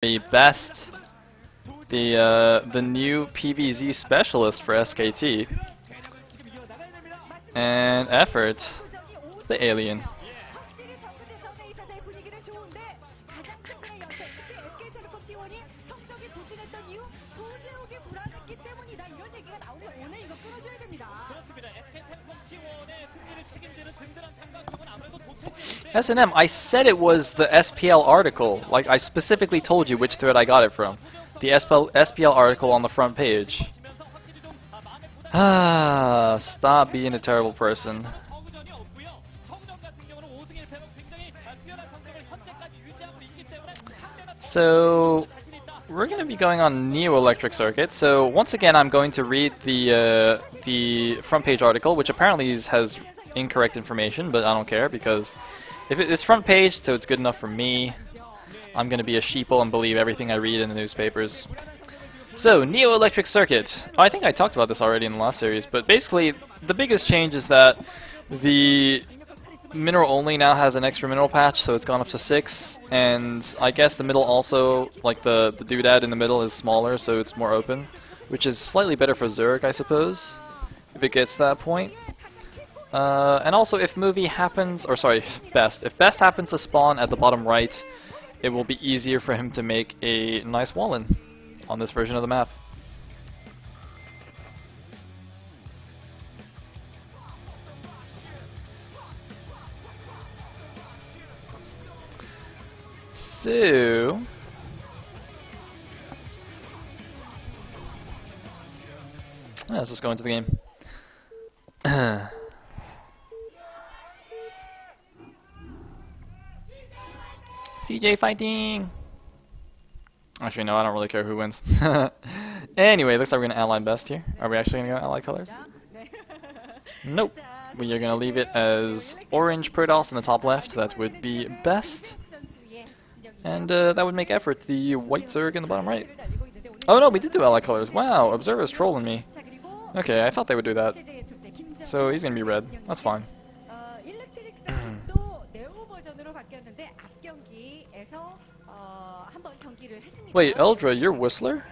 The best, the new PVZ specialist for SKT, and effort, the alien. S&M, I said it was the SPL article. Like, I specifically told you which thread I got it from. The SPL article on the front page. Ah, stop being a terrible person. So, we're going to be going on Neo Electric Circuit. So, once again, I'm going to read the front page article, which apparently has incorrect information, but I don't care because if it's front page, so it's good enough for me. I'm going to be a sheeple and believe everything I read in the newspapers. So, Neo Electric Circuit. I think I talked about this already in the last series, but basically, the biggest change is that the mineral only now has an extra mineral patch, so it's gone up to 6, and I guess the middle also, like the doodad in the middle is smaller, so it's more open, which is slightly better for Zerg, I suppose, if it gets to that point. And also, if Best happens to spawn at the bottom right, it will be easier for him to make a nice wall-in on this version of the map. So, let's just go into the game. CJ fighting! Actually, no, I don't really care who wins. Anyway, looks like we're going to ally Best here. Are we actually going to go ally colors? Nope. We are going to leave it as orange Protoss in the top left. That would be Best. And that would make effort the white Zerg in the bottom right. Oh no, we did do ally colors. Wow, Observer's trolling me. Okay, I thought they would do that. So he's going to be red. That's fine. Wait, Eldra, you're Whistler?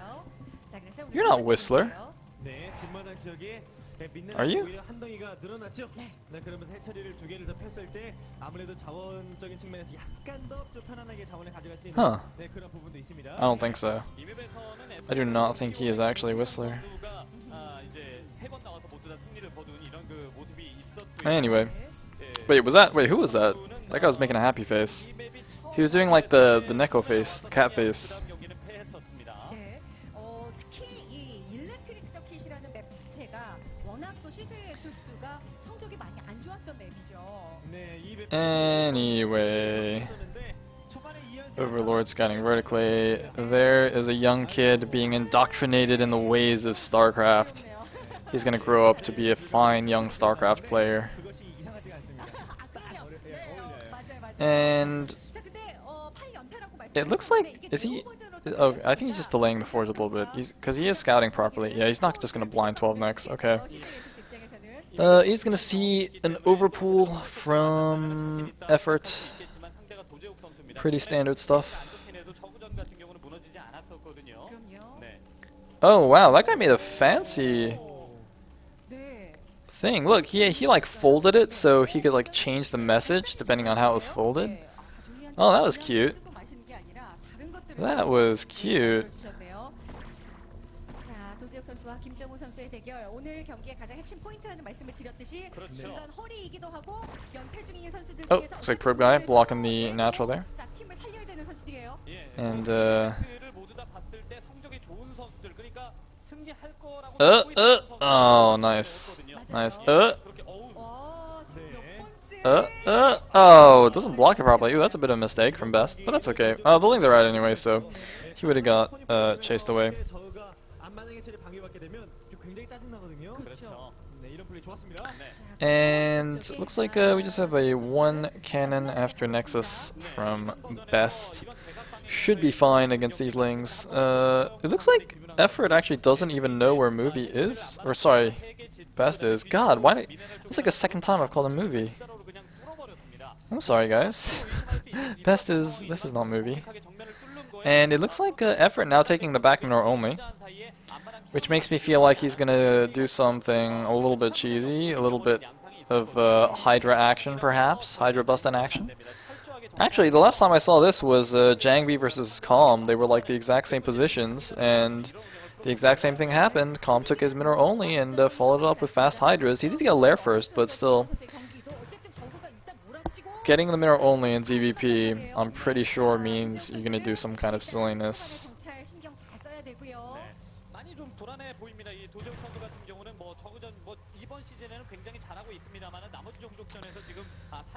You're not Whistler. Are you? Huh. I don't think so. I do not think he is actually Whistler. Anyway. Wait, who was that? That guy was making a happy face. He was doing like the Neko face, the cat face. Anyway, Overlord scouting vertically. There is a young kid being indoctrinated in the ways of StarCraft. He's gonna grow up to be a fine young StarCraft player. And it looks like, is he? Oh, I think he's just delaying the forge a little bit. Because he is scouting properly. Yeah, he's not just gonna blind 12 next. Okay. He's gonna see an overpool from effort. Pretty standard stuff. Oh wow, that guy made a fancy thing. Look, he like folded it so he could like change the message depending on how it was folded. Oh, that was cute. That was cute. Oh, looks like probe guy blocking the natural there. And oh, nice. Nice. Oh, it doesn't block it properly. Ooh, that's a bit of a mistake from Best, but that's okay. The lings are right anyway, so he would have got chased away. And looks like we just have a 1 cannon after Nexus from Best. Should be fine against these lings. It looks like effort actually doesn't even know where movie is. Or sorry, Best is. God, why did... It's like a second time I've called him movie. I'm sorry, guys. Best is not movie. And it looks like Effort now taking the back minor only, which makes me feel like he's gonna do something a little bit cheesy, a little bit of Hydra action perhaps, Hydra bust in action. Actually, the last time I saw this was Jangbi versus Calm. They were like the exact same positions, and the exact same thing happened. Calm took his minor only and followed it up with fast Hydras. He did get a lair first, but still. Getting the minor only in ZVP, I'm pretty sure means you're gonna do some kind of silliness.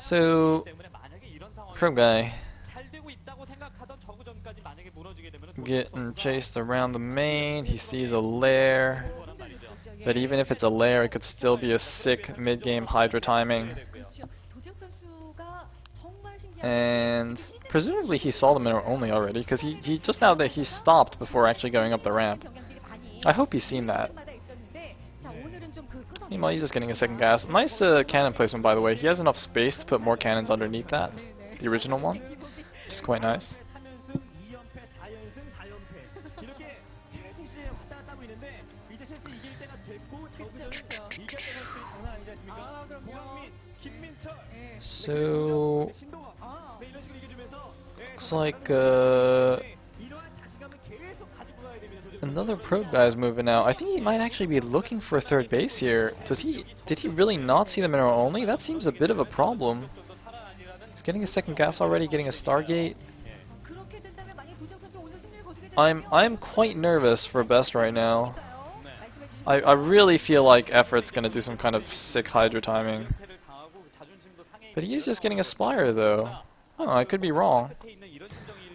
So, Probe guy getting chased around the main. He sees a lair, but even if it's a lair, it could still be a sick mid-game Hydra timing. And presumably he saw the minor only already, because he just now that he stopped before actually going up the ramp. I hope he's seen that. Meanwhile, he's just getting a second gas. Nice cannon placement, by the way. He has enough space to put more cannons underneath that, the original one, which is quite nice. So, looks like another probe guy is moving out. I think he might actually be looking for a third base here. Did he really not see the mineral only? That seems a bit of a problem. He's getting a second gas already, getting a Stargate. I'm quite nervous for Best right now. I really feel like Effort's gonna do some kind of sick Hydra timing. But he is just getting a Spire though. Oh, I could be wrong.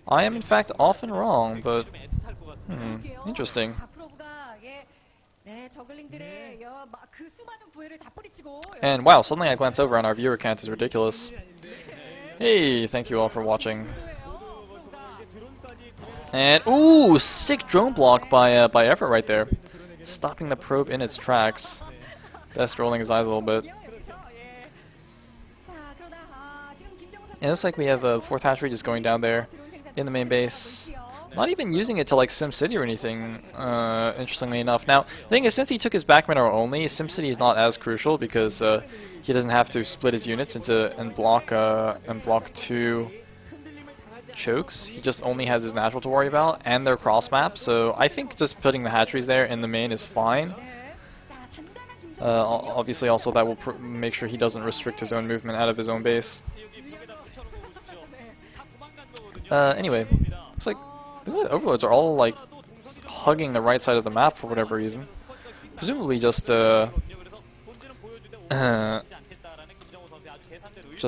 I am in fact often wrong, but interesting. And wow, something I glance over on our viewer count is ridiculous. Hey, thank you all for watching. And ooh, sick drone block by Effort right there, stopping the probe in its tracks. Best rolling his eyes a little bit. It looks like we have a fourth hatchery just going down there in the main base. Not even using it to like SimCity or anything, interestingly enough. Now, the thing is, since he took his back mineral only, SimCity is not as crucial because he doesn't have to split his units into and block two chokes. He just only has his natural to worry about and their cross map. So I think just putting the hatcheries there in the main is fine. Obviously, also that will make sure he doesn't restrict his own movement out of his own base. Anyway, looks like the overlords are all like hugging the right side of the map for whatever reason. Presumably just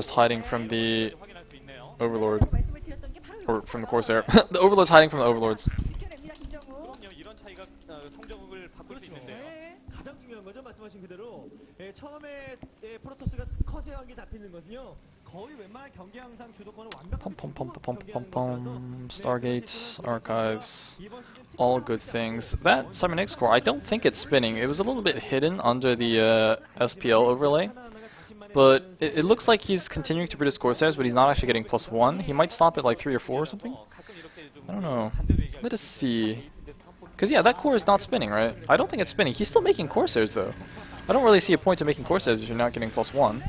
hiding from the overlord or from the Corsair. The overlord's hiding from the overlords. Stargate, archives, all good things. That Simon X core, I don't think it's spinning. It was a little bit hidden under the SPL overlay, but it looks like he's continuing to produce Corsairs, but he's not actually getting +1. He might stop at like 3 or 4 or something. I don't know. Let us see. Because yeah, that core is not spinning, right? I don't think it's spinning. He's still making Corsairs though. I don't really see a point to making Corsairs if you're not getting +1.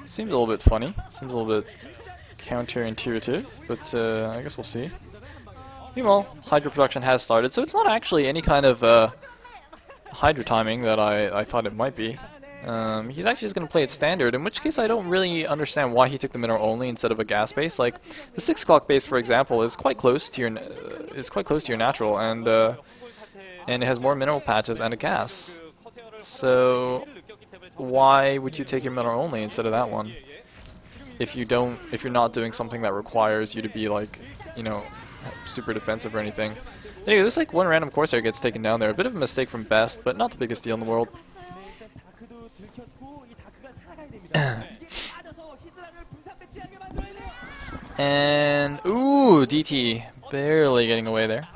Seems a little bit funny. Seems a little bit counterintuitive, but I guess we'll see. Meanwhile, Hydra production has started, so it's not actually any kind of Hydra timing that I thought it might be. He's actually just going to play it standard, in which case I don't really understand why he took the mineral only instead of a gas base. Like the 6 o'clock base, for example, is quite close to your natural, and it has more mineral patches and a gas. So why would you take your mineral only instead of that one? If you're not doing something that requires you to be like, you know, super defensive or anything. Anyway, there's like one random Corsair gets taken down there. A bit of a mistake from Best, but not the biggest deal in the world. And ooh, DT barely getting away there.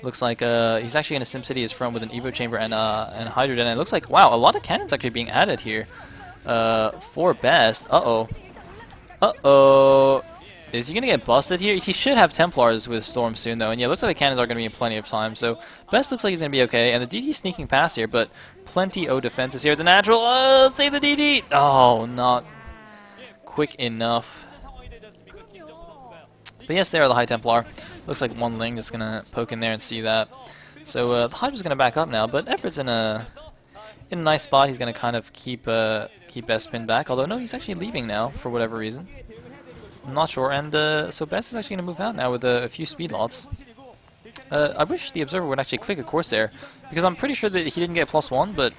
Looks like he's actually in a SimCity his front with an Evo chamber and hydrogen. And it looks like, wow, a lot of cannons actually being added here for Best. Uh-oh. Uh-oh. Is he going to get busted here? He should have Templars with Storm soon, though. And yeah, it looks like the cannons are going to be in plenty of time. So Best looks like he's going to be okay. And the DT sneaking past here, but plenty of defenses here. The natural, save the DT! Oh, not quick enough. But yes, there are the High Templar. Looks like one Ling just going to poke in there and see that. So the Hydra's going to back up now, but Effort's in a nice spot. He's going to kind of keep Best pinned back. Although, no, he's actually leaving now for whatever reason. I'm not sure, and so Best is actually going to move out now with a few speed lots. I wish the Observer would actually click a Corsair, because I'm pretty sure that he didn't get +1, but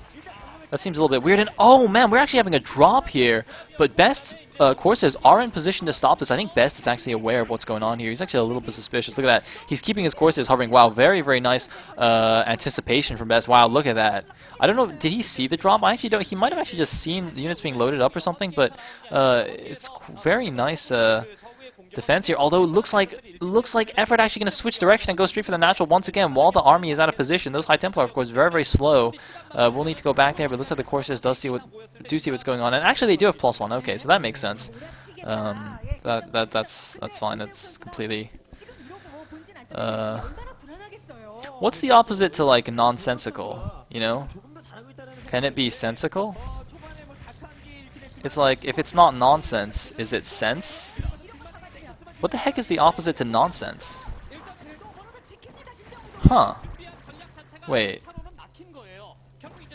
that seems a little bit weird. And oh man, we're actually having a drop here, but Best's Corsairs are in position to stop this. I think Best is actually aware of what's going on here. He's actually a little bit suspicious. Look at that. He's keeping his Corsairs hovering. Wow, very, very nice anticipation from Best. Wow, look at that. I don't know, did he see the drop? I actually don't. He might have actually just seen the units being loaded up or something, but it's very nice defense here. Although it looks like Effort actually going to switch direction and go straight for the natural once again while the army is out of position. Those High Templar, of course, very, very slow. We'll need to go back there, but it looks like the Corsairs do see what's going on. And actually, they do have +1. Okay, so that makes sense. That's fine. That's completely. What's the opposite to like nonsensical? You know? Can it be sensical? It's like if it's not nonsense, is it sense? What the heck is the opposite to nonsense? Huh. Wait.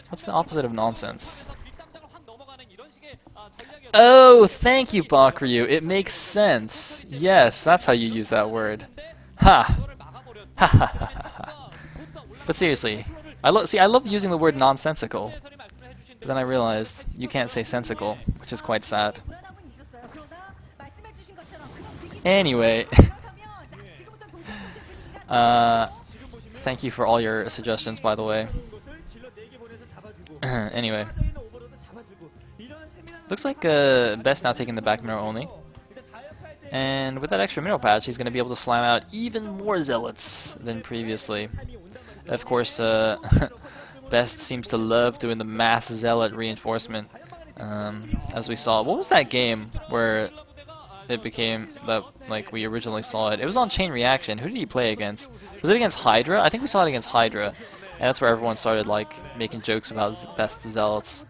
What's the opposite of nonsense? Oh, thank you, Bakryu. It makes sense. Yes, that's how you use that word. Ha! Ha ha ha ha. But seriously, I love using the word nonsensical. But then I realized you can't say sensical, which is quite sad. Anyway, thank you for all your suggestions, by the way. Anyway, looks like Best now taking the back mineral only, and with that extra mineral patch, he's going to be able to slam out even more zealots than previously. Of course, Best seems to love doing the mass zealot reinforcement, as we saw. What was that game where it became that, like, we originally saw it? It was on Chain Reaction. Who did he play against? Was it against Hydra? I think we saw it against Hydra. And that's where everyone started, like, making jokes about Best Zealots.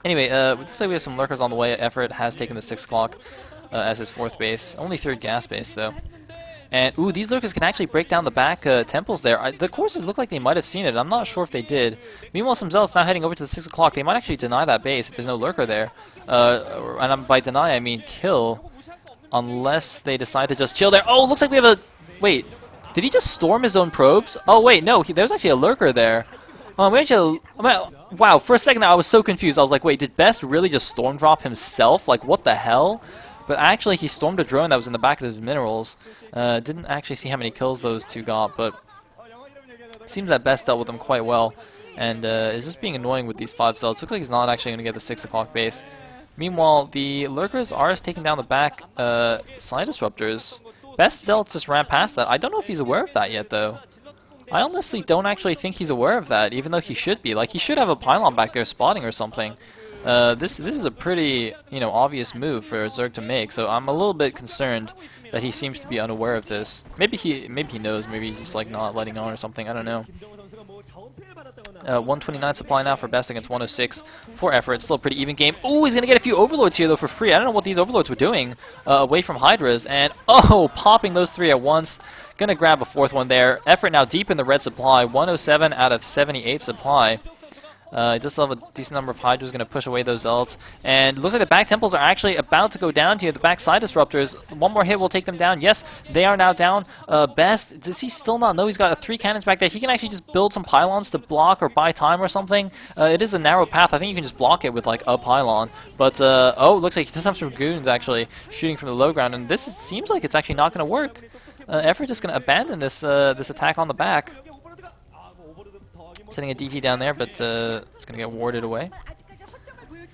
Anyway, it looks like we have some lurkers on the way. Effort has taken the 6 o'clock as his 4th base. Only 3rd gas base, though. And, ooh, these lurkers can actually break down the back temples there. The Corsairs look like they might have seen it. I'm not sure if they did. Meanwhile, some Zealots now heading over to the 6 o'clock. They might actually deny that base if there's no lurker there. And by deny, I mean kill. Unless they decide to just chill there. Oh, looks like we have a... Wait. Did he just storm his own probes? Oh, wait, no. There's actually a lurker there. We actually... Wow, for a second there, I was so confused. I was like, wait, did Best really just storm drop himself? Like, what the hell? But actually, he stormed a drone that was in the back of his minerals. Didn't actually see how many kills those two got, but seems that Best dealt with them quite well. And is just being annoying with these 5 zealots. Looks like he's not actually going to get the 6 o'clock base. Meanwhile, the lurkers are just taking down the back side disruptors. Best zealots just ran past that. I don't know if he's aware of that yet, though. I honestly don't actually think he's aware of that, even though he should be. Like, he should have a pylon back there spotting or something. This is a pretty, obvious move for Zerg to make, so I'm a little bit concerned that he seems to be unaware of this. Maybe he knows, maybe he's like not letting on or something, I don't know. 129 supply now for Best against 106 for Effort. It's still a pretty even game. Oh, he's going to get a few Overlords here, though, for free. I don't know what these Overlords were doing away from Hydras. And, oh, popping those 3 at once. Going to grab a 4th one there. Effort now deep in the red supply. 107 out of 78 supply. Just have a decent number of Hydras, going to push away those Zealots. And it looks like the back temples are actually about to go down here. The back side disruptors, one more hit will take them down. Yes, they are now down. Best, does he still not know he's got 3 cannons back there? He can actually just build some pylons to block or buy time or something. It is a narrow path. I think you can just block it with like a pylon. But, oh, it looks like he does have some goons actually shooting from the low ground. And this seems like it's actually not going to work. Effort just going to abandon this, this attack on the back. Sending a DT down there, but it's going to get warded away.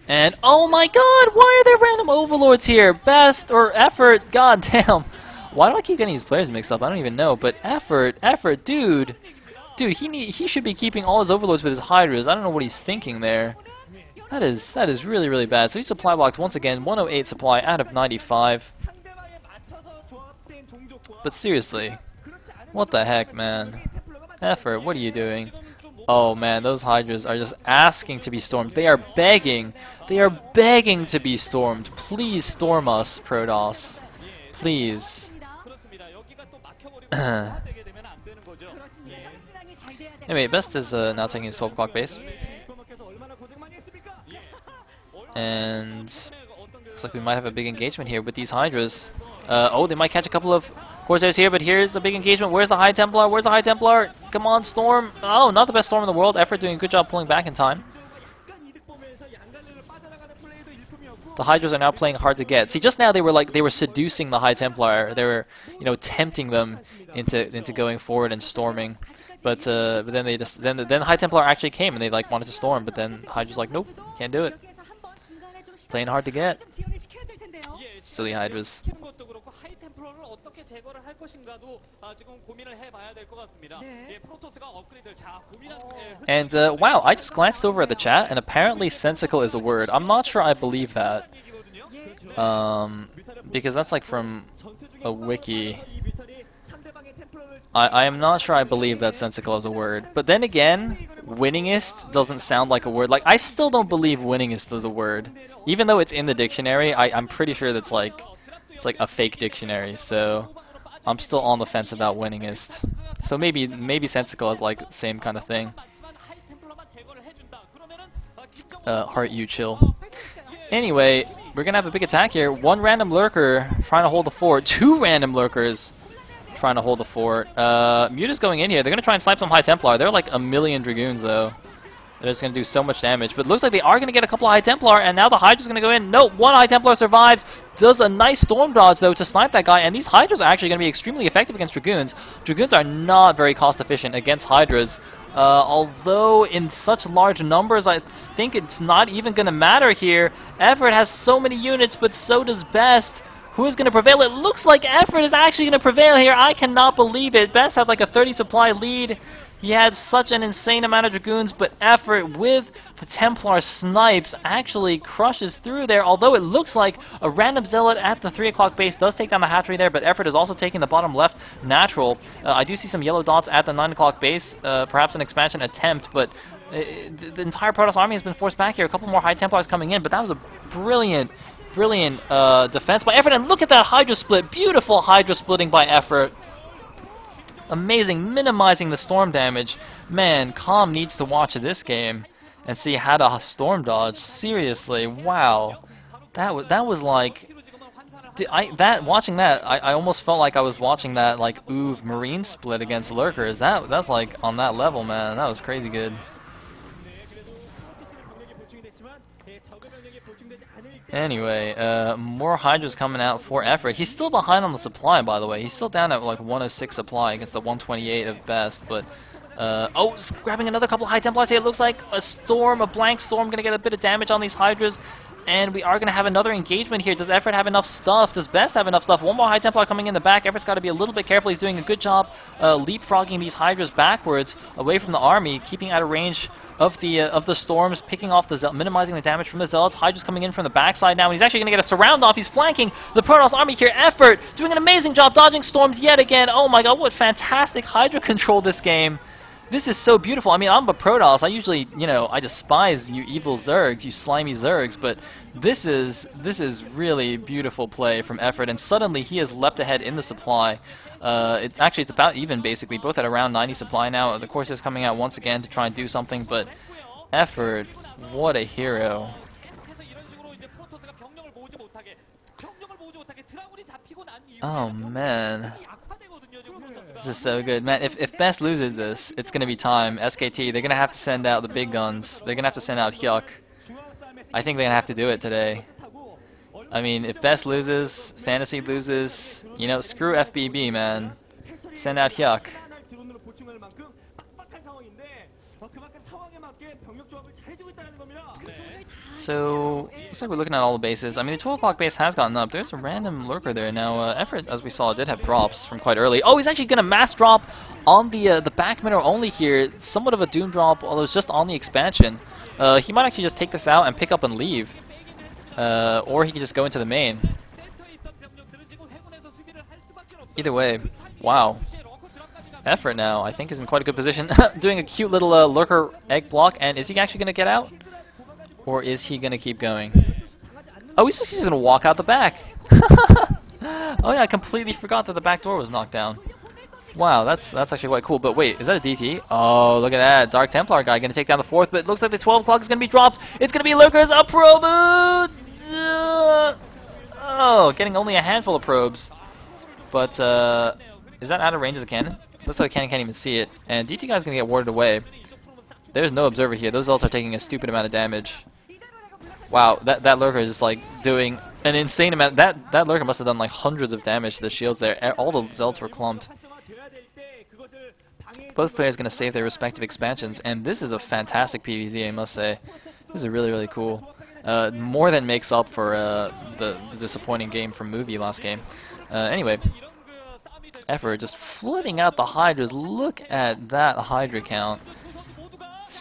And, oh my god, why are there random Overlords here? Best, or Effort, god damn. Why do I keep getting these players mixed up? I don't even know, but Effort, dude, he should be keeping all his Overlords with his Hydras. I don't know what he's thinking there. That is really, really bad. So he's supply blocked once again, 108 supply out of 95. But seriously, what the heck, man? Effort, what are you doing? Oh man, those Hydras are just asking to be stormed. They are begging. They are begging to be stormed. Please storm us, Protoss. Please. Anyway, Best is now taking his 12 o'clock base. And looks like we might have a big engagement here with these Hydras. Oh, they might catch a couple of Corsairs here, but here's a big engagement. Where's the High Templar? Where's the High Templar? Come on, Storm. Oh, not the best Storm in the world. Effort doing a good job pulling back in time. The Hydras are now playing hard to get. See, just now they were seducing the High Templar. They were, tempting them into going forward and storming. But then the High Templar actually came and they wanted to storm, but then Hydra's like, nope, can't do it. Playing hard to get. Silly Hydras. And wow, I just glanced over at the chat, and apparently sensical is a word. I'm not sure I believe that, because that's from a wiki. I am not sure I believe that sensical is a word. But then again, winningest doesn't sound like a word. I still don't believe winningest is a word, even though it's in the dictionary. I'm pretty sure that's it's a fake dictionary. So I'm still on the fence about winningest. So maybe sensical is the same kind of thing. Heart, you chill. Anyway, we're gonna have a big attack here. One random lurker trying to hold the fort. Two random lurkers trying to hold the fort. Muta's going in here. They're gonna try and snipe some High Templar. They're a million Dragoons though. They're just gonna do so much damage. But it looks like they are gonna get a couple of High Templar, and now the Hydra's gonna go in. No, one High Templar survives. Does a nice storm dodge though to snipe that guy, and these Hydras are actually gonna be extremely effective against Dragoons. Dragoons are not very cost efficient against Hydras. Although in such large numbers, I think it's not even gonna matter here. Effort has so many units, but so does Best. Who is going to prevail? It looks like Effort is actually going to prevail here. I cannot believe it. Best had a 30 supply lead. He had such an insane amount of Dragoons, but Effort with the Templar snipes actually crushes through there, although it looks like a random Zealot at the 3 o'clock base does take down the hatchery there, but Effort is also taking the bottom left natural. I do see some yellow dots at the 9 o'clock base, perhaps an expansion attempt, but the entire Protoss army has been forced back here. A couple more High Templars coming in, but that was a brilliant defense by Effort, and look at that Hydra split. Beautiful Hydra splitting by Effort. Amazing, minimizing the storm damage. Man, Com needs to watch this game and see how to storm dodge. Seriously, wow. That was watching that, I almost felt like I was watching that Oov Marine split against Lurkers. That's on that level, man. That was crazy good. Anyway, more Hydras coming out for Effort. He's still behind on the supply, by the way. He's still down at 106 supply against the 128 of Best, but oh, grabbing another couple of High Templars here. It looks like a blank storm, gonna get a bit of damage on these Hydras, and we are gonna have another engagement here. Does Effort have enough stuff? Does Best have enough stuff? One more High Templar coming in the back. Effort's got to be a little bit careful. He's doing a good job leapfrogging these Hydras backwards away from the army, keeping out of range of the storms, picking off minimizing the damage from the Zealots. Hydra's coming in from the backside now, and he's actually going to get a surround off. He's flanking the Protoss army here. Effort doing an amazing job dodging storms yet again. Oh my god, what fantastic Hydra control this game. This is so beautiful. I mean, I'm a Protoss. I usually, I despise you evil Zergs, you slimy Zergs, but this is really beautiful play from Effort, and suddenly he has leapt ahead in the supply. It's about even, basically, both at around 90 supply now. The Corsairs coming out once again to try and do something, but Effort, what a hero. Oh man, this is so good, man. If Best loses this, it's gonna be time. SKT, they're gonna have to send out the big guns. They're gonna have to send out Hyuk. I think they're gonna have to do it today. I mean, if Best loses, Fantasy loses, screw FBB, man. Send out Hyuk. So, looks like we're looking at all the bases. I mean, the 12 o'clock base has gotten up. There's a random lurker there. Now, Effort, as we saw, did have drops from quite early. Oh, he's actually going to mass drop on the back middle only here. Somewhat of a doom drop, although it's just on the expansion. He might actually just take this out and pick up and leave. Or he can just go into the main. Either way, wow. Effort now, I think, is in quite a good position. Doing a cute little lurker egg block, and is he actually going to get out? Or is he going to keep going? Oh, he's just going to walk out the back. Oh yeah, I completely forgot that the back door was knocked down. Wow, that's actually quite cool. But wait, is that a DT? Oh, look at that. Dark Templar guy going to take down the fourth, but it looks like the 12 o'clock is going to be dropped. It's going to be Lurkers, a probe! Oh, getting only a handful of probes. But, is that out of range of the cannon? Looks like the cannon can't even see it. And DT guy's going to get warded away. There's no observer here. Those ults are taking a stupid amount of damage. Wow, that lurker is just like doing an insane amount. That lurker must have done like hundreds of damage to the shields there. All the zelts were clumped. Both players going to save their respective expansions, and this is a fantastic PvZ, I must say. This is really, really cool. More than makes up for the disappointing game from Movie last game. Anyway, Effort just flooding out the Hydras. Look at that Hydra count.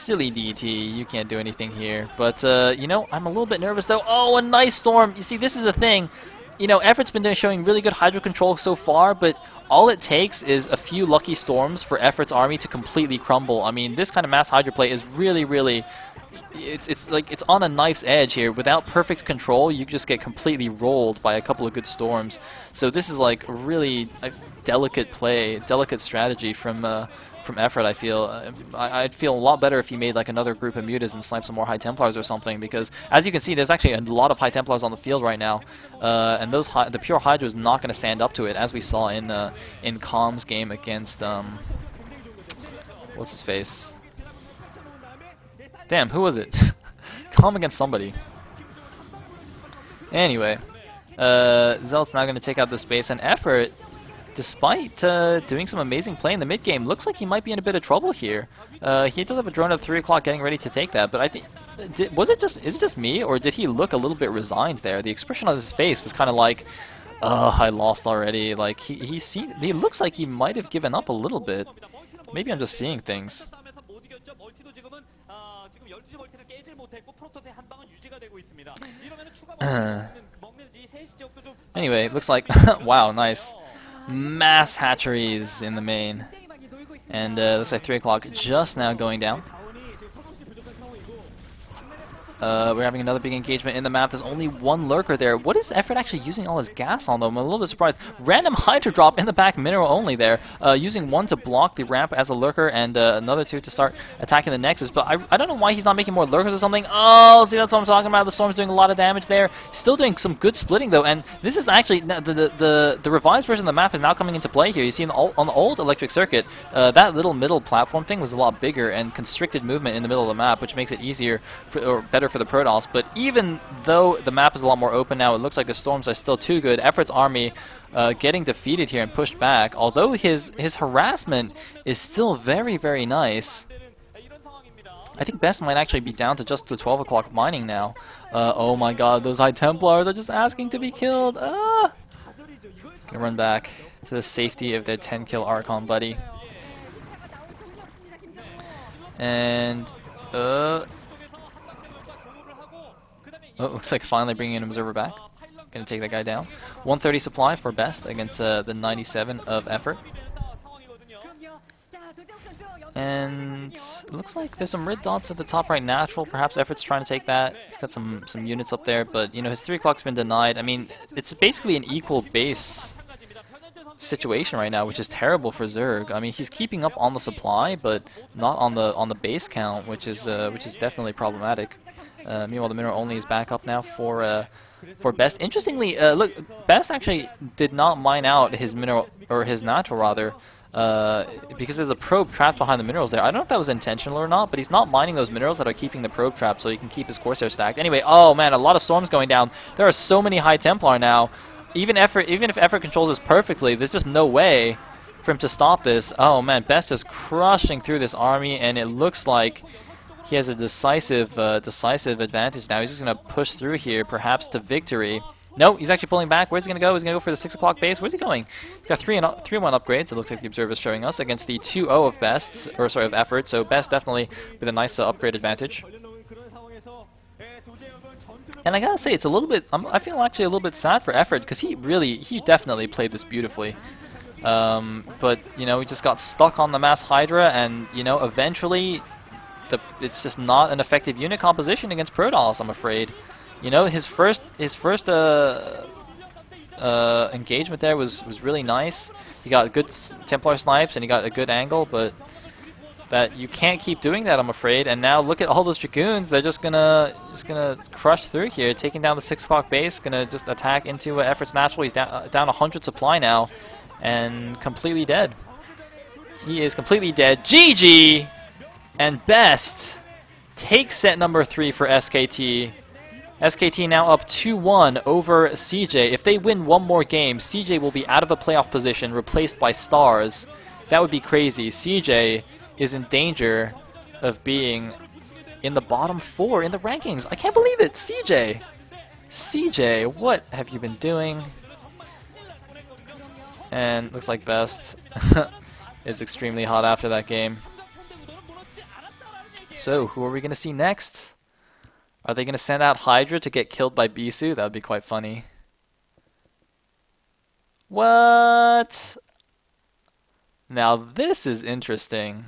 Silly DT, you can't do anything here. But, you know, I'm a little bit nervous though. Oh, a nice storm! You see, this is the thing. You know, Effort's been showing really good Hydra control so far, but all it takes is a few lucky storms for Effort's army to completely crumble. I mean, this kind of mass Hydra play is really, really... It's like it's on a knife's edge here. Without perfect control, you just get completely rolled by a couple of good storms. So this is like really a delicate play, delicate strategy from Effort. I feel I'd feel a lot better if he made like another group of mutas and sniped some more High Templars or something. Because as you can see, there's actually a lot of High Templars on the field right now, and the pure Hydra is not going to stand up to it, as we saw in Calm's game against what's his face. Damn, who was it? Calm against somebody. Anyway, Zelt's now going to take out this base, and Effort, despite doing some amazing play in the mid game, looks like he might be in a bit of trouble here. He does have a drone at 3 o'clock getting ready to take that, but I think is it just me, or did he look a little bit resigned there? The expression on his face was kind of like, I lost already. Like he looks like he might have given up a little bit. Maybe I'm just seeing things. Anyway, looks like wow, nice mass hatcheries in the main, and looks like 3 o'clock just now going down. We're having another big engagement in the map. There's only one lurker there. What is Effort actually using all his gas on, though? I'm a little bit surprised. Random Hydra drop in the back, mineral only there. Using one to block the ramp as a lurker, and another two to start attacking the Nexus. But I don't know why he's not making more lurkers or something. Oh, see, that's what I'm talking about. The Storm's doing a lot of damage there. Still doing some good splitting, though. And this is actually, the revised version of the map is now coming into play here. You see on the old electric circuit, that little middle platform thing was a lot bigger and constricted movement in the middle of the map, which makes it easier or better for the Protoss. But even though the map is a lot more open now, it looks like the Storms are still too good. Effort's army getting defeated here and pushed back, although his harassment is still very, very nice. I think Best might actually be down to just the 12 o'clock mining now. Oh my god, those High Templars are just asking to be killed. Gonna run back to the safety of their 10-kill Archon buddy. And oh, looks like finally bringing an observer back. Gonna take that guy down. 130 supply for Best against the 97 of Effort. And it looks like there's some red dots at the top right natural. Perhaps Effort's trying to take that. He's got some units up there, but you know, his 3 o'clock's been denied. I mean, it's basically an equal base situation right now, which is terrible for Zerg. I mean, he's keeping up on the supply, but not on the base count, which is definitely problematic. Meanwhile, the mineral only is back up now for Best. Interestingly, look, Best actually did not mine out his mineral, or his natural rather, because there's a probe trapped behind the minerals there. I don't know if that was intentional or not, but he's not mining those minerals that are keeping the probe trapped, so he can keep his Corsair stacked. Anyway, oh man, a lot of storms going down. There are so many High Templar now. Even if Effort controls this perfectly, there's just no way for him to stop this. Oh man, Best is crushing through this army, and it looks like he has a decisive advantage now. He's just going to push through here, perhaps to victory. No, he's actually pulling back. Where's he going to go? He's going to go for the 6 o'clock base. Where's he going? He's got 3-1 upgrades. It looks like the observer's showing us against the 2-0 of Best, or sorry, of Effort. So Best definitely with a nice upgrade advantage. And I gotta say, it's a little bit. I feel actually a little bit sad for Effort, because he definitely played this beautifully. But you know, we just got stuck on the Mass Hydra, and you know, eventually, it's just not an effective unit composition against Protoss, I'm afraid. You know, his first engagement there was really nice. He got good Templar snipes and he got a good angle, but that you can't keep doing that, I'm afraid. And now look at all those Dragoons. They're just gonna crush through here, taking down the 6 o'clock base. Gonna just attack into Effort's Natural. He's down 100 supply now, and completely dead. He is completely dead. GG! And Best takes set number 3 for SKT. SKT now up 2-1 over CJ. If they win one more game, CJ will be out of a playoff position, replaced by Stars. That would be crazy. CJ is in danger of being in the bottom 4 in the rankings. I can't believe it. CJ! CJ, what have you been doing? And looks like Best is extremely hot after that game. So, who are we going to see next? Are they going to send out Hydra to get killed by Bisu? That would be quite funny. What? Now this is interesting.